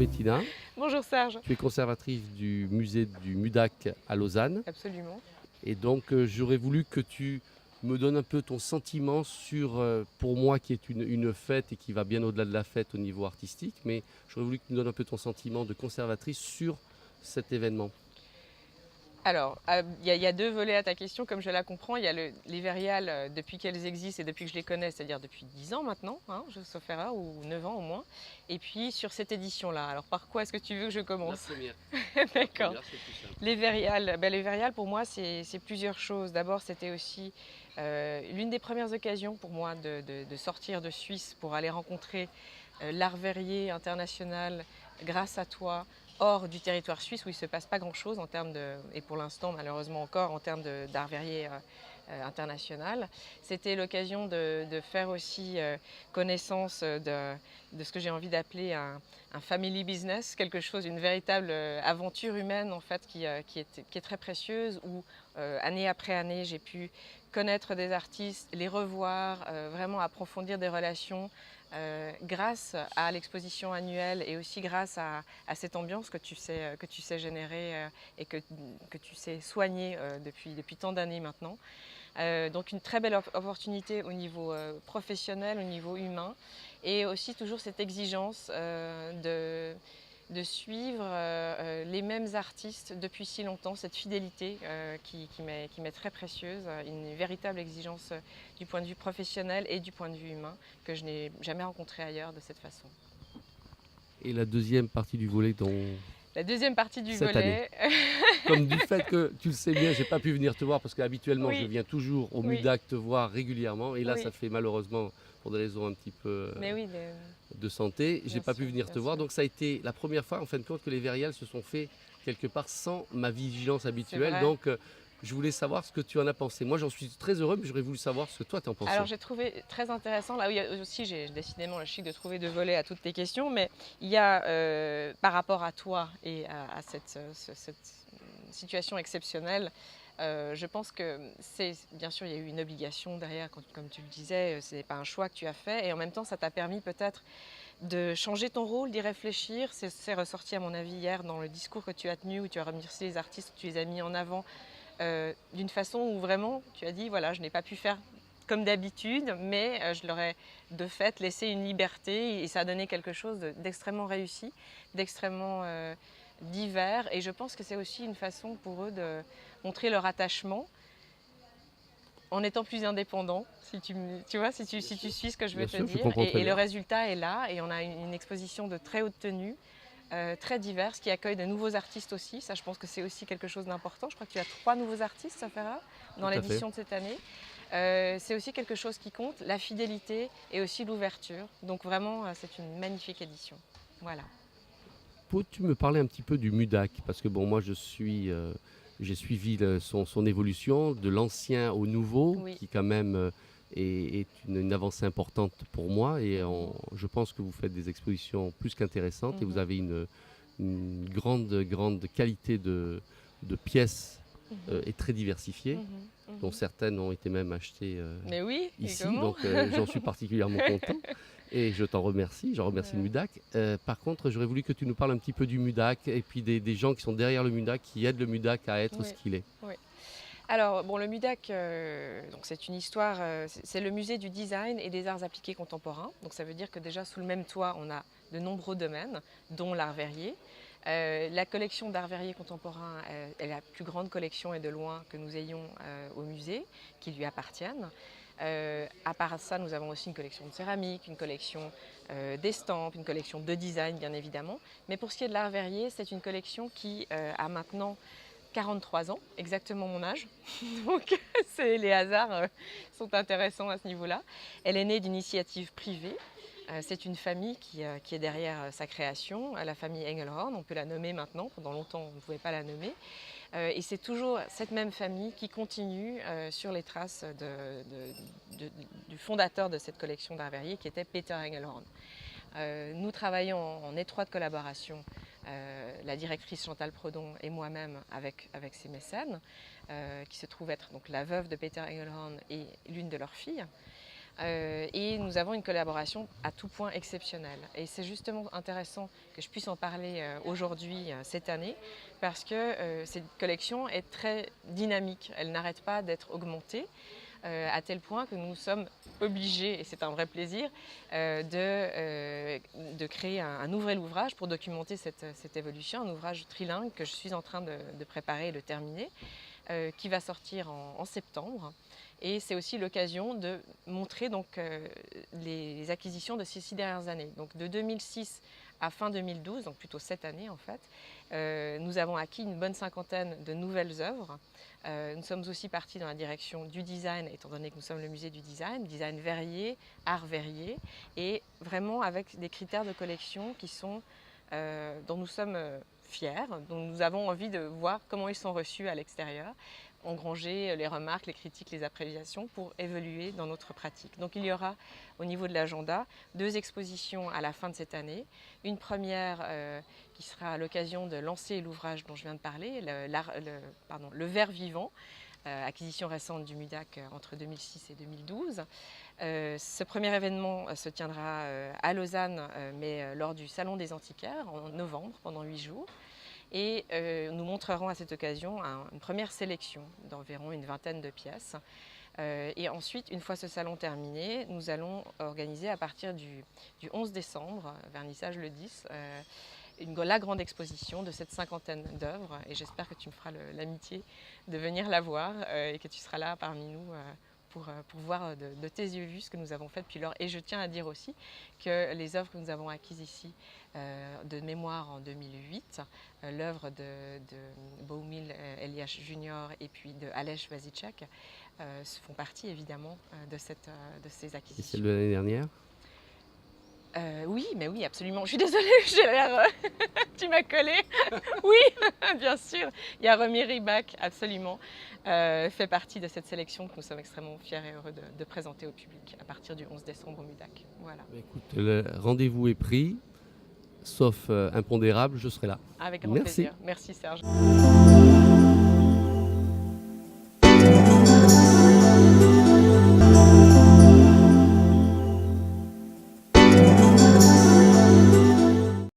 Bettina. Bonjour Serge. Tu es conservatrice du musée du MUDAC à Lausanne. Absolument. Et donc, j'aurais voulu que tu me donnes un peu ton sentiment sur, pour moi qui est une fête et qui va bien au-delà de la fête au niveau artistique, mais j'aurais voulu que tu me donnes un peu ton sentiment de conservatrice sur cet événement. Alors, il y a deux volets à ta question, comme je la comprends. Il y a les Vériales, depuis qu'elles existent et depuis que je les connais, c'est-à-dire depuis 10 ans maintenant, hein, sauf erreur, ou 9 ans au moins. Et puis sur cette édition-là. Alors par quoi est-ce que tu veux que je commence? La première. D'accord. La première, c'est plus simple. Les Vériales, pour moi, c'est plusieurs choses. D'abord, c'était aussi l'une des premières occasions pour moi de sortir de Suisse pour aller rencontrer l'art verrier international grâce à toi, hors du territoire suisse où il ne se passe pas grand-chose en termes de, et pour l'instant malheureusement encore en termes d'art verrier international. C'était l'occasion de faire aussi connaissance de ce que j'ai envie d'appeler un family business, quelque chose, une véritable aventure humaine en fait qui est très précieuse, où année après année j'ai pu connaître des artistes, les revoir, vraiment approfondir des relations grâce à l'exposition annuelle et aussi grâce à cette ambiance que tu sais générer et que tu sais soigner depuis tant d'années maintenant. Donc une très belle opportunité au niveau professionnel, au niveau humain, et aussi toujours cette exigence de suivre les mêmes artistes depuis si longtemps, cette fidélité qui m'est très précieuse, une véritable exigence du point de vue professionnel et du point de vue humain que je n'ai jamais rencontré ailleurs de cette façon. Et la deuxième partie du volet dont La deuxième partie du cette année. volet. Comme du fait que, tu le sais bien, j'ai pas pu venir te voir parce qu'habituellement je Oui, viens toujours au oui, MUDAC te voir régulièrement. Et là, oui. ça fait malheureusement, pour des raisons un petit peu Mais oui, de santé, j'ai bien pas pu sûr, venir bien te voir. sûr. Donc ça a été la première fois en fin de compte que les Vériales se sont fait quelque part sans ma vigilance C'est habituelle. vrai. Donc je voulais savoir ce que tu en as pensé. Moi, j'en suis très heureux, mais j'aurais voulu savoir ce que toi tu en pensais. Alors j'ai trouvé très intéressant, là oui, aussi j'ai décidément le chic de trouver deux volets à toutes tes questions, mais il y a par rapport à toi et à cette situation exceptionnelle, je pense que c'est, bien sûr il y a eu une obligation derrière, comme tu le disais, ce n'est pas un choix que tu as fait, et en même temps ça t'a permis peut-être de changer ton rôle, d'y réfléchir. C'est ressorti à mon avis hier dans le discours que tu as tenu, où tu as remercié les artistes, où tu les as mis en avant d'une façon où vraiment tu as dit voilà, je n'ai pas pu faire comme d'habitude, mais je leur ai de fait laissé une liberté, et ça a donné quelque chose d'extrêmement réussi, d'extrêmement divers, et je pense que c'est aussi une façon pour eux de montrer leur attachement en étant plus indépendants, si tu vois, si tu suis ce que je veux Bien te sûr, je dire, comprends très et le bien. résultat est là, et on a une exposition de très haute tenue, très diverse, qui accueille de nouveaux artistes aussi. Ça, je pense que c'est aussi quelque chose d'important. Je crois que tu as 3 nouveaux artistes, ça fera, dans Tout à fait. l'édition de cette année. C'est aussi quelque chose qui compte, la fidélité et aussi l'ouverture. Donc vraiment, c'est une magnifique édition. Voilà. Peux-tu me parler un petit peu du MUDAC? Parce que bon, moi j'ai suivi son évolution de l'ancien au nouveau, Oui. qui quand même est une avancée importante pour moi. Et Mhm. je pense que vous faites des expositions plus qu'intéressantes et vous Mhm. avez une grande qualité de pièces Mhm. et très diversifiées, Mhm. dont Mhm. certaines ont été même achetées Mais oui, et ici. comment? Donc j'en suis particulièrement content. Et je t'en remercie, j'en remercie le Ouais. MUDAC. Par contre, j'aurais voulu que tu nous parles un petit peu du MUDAC et puis des gens qui sont derrière le MUDAC, qui aident le MUDAC à être Oui. ce qu'il est. Oui. Alors, bon, le MUDAC, donc c'est une histoire, c'est le musée du design et des arts appliqués contemporains. Donc ça veut dire que déjà sous le même toit, on a de nombreux domaines, dont l'art verrier. La collection d'art verrier contemporain est la plus grande collection et de loin que nous ayons au musée, qui lui appartiennent. À part ça, nous avons aussi une collection de céramique, une collection d'estampes, une collection de design bien évidemment. Mais pour ce qui est de l'art verrier, c'est une collection qui a maintenant 43 ans, exactement mon âge. Donc les hasards sont intéressants à ce niveau-là. Elle est née d'une initiative privée. C'est une famille qui est derrière sa création, la famille Engelhorn. On peut la nommer maintenant, pendant longtemps on ne pouvait pas la nommer. Et c'est toujours cette même famille qui continue sur les traces du fondateur de cette collection d'art verrier, qui était Peter Engelhorn. Nous travaillons en étroite collaboration, la directrice Chantal Predon et moi-même, avec ces mécènes, qui se trouvent être donc la veuve de Peter Engelhorn et l'une de leurs filles. et nous avons une collaboration à tout point exceptionnelle. Et c'est justement intéressant que je puisse en parler aujourd'hui, cette année, parce que cette collection est très dynamique. Elle n'arrête pas d'être augmentée, à tel point que nous sommes obligés, et c'est un vrai plaisir, de créer un nouvel ouvrage pour documenter cette évolution, un ouvrage trilingue que je suis en train de préparer et de terminer, qui va sortir en septembre. Et c'est aussi l'occasion de montrer donc, les acquisitions de ces 6 dernières années. Donc de 2006 à fin 2012, donc plutôt cette année en fait, nous avons acquis une bonne cinquantaine de nouvelles œuvres. Nous sommes aussi partis dans la direction du design, étant donné que nous sommes le musée du design verrier, art verrier, et vraiment avec des critères de collection qui sont, dont nous sommes fiers, dont nous avons envie de voir comment ils sont reçus à l'extérieur, engranger les remarques, les critiques, les appréciations pour évoluer dans notre pratique. Donc il y aura au niveau de l'agenda 2 expositions à la fin de cette année. Une première qui sera à l'occasion de lancer l'ouvrage dont je viens de parler, le verre vivant, acquisition récente du MUDAC entre 2006 et 2012. Ce premier événement se tiendra à Lausanne, mais lors du Salon des Antiquaires en novembre, pendant 8 jours. Et nous montrerons à cette occasion une première sélection d'environ une vingtaine de pièces. Et ensuite, une fois ce salon terminé, nous allons organiser à partir du 11 décembre, vernissage le 10, la grande exposition de cette cinquantaine d'œuvres. Et j'espère que tu me feras l'amitié de venir la voir et que tu seras là parmi nous pour voir de tes yeux vus ce que nous avons fait depuis lors. Et je tiens à dire aussi que les œuvres que nous avons acquises ici, de mémoire en 2008, l'œuvre de Boumil Elias Junior et puis de Aleš Vasiček, font partie évidemment de ces acquisitions. Et celle de l'année dernière? Oui, mais oui, absolument. Je suis désolée, j'ai l'air... tu m'as collé. Oui, bien sûr. Il y a Romy Ribac, absolument, fait partie de cette sélection que nous sommes extrêmement fiers et heureux de présenter au public à partir du 11 décembre au MUDAC. Voilà. Écoute, le rendez-vous est pris, sauf impondérable, je serai là. Avec grand Merci. plaisir. Merci Serge.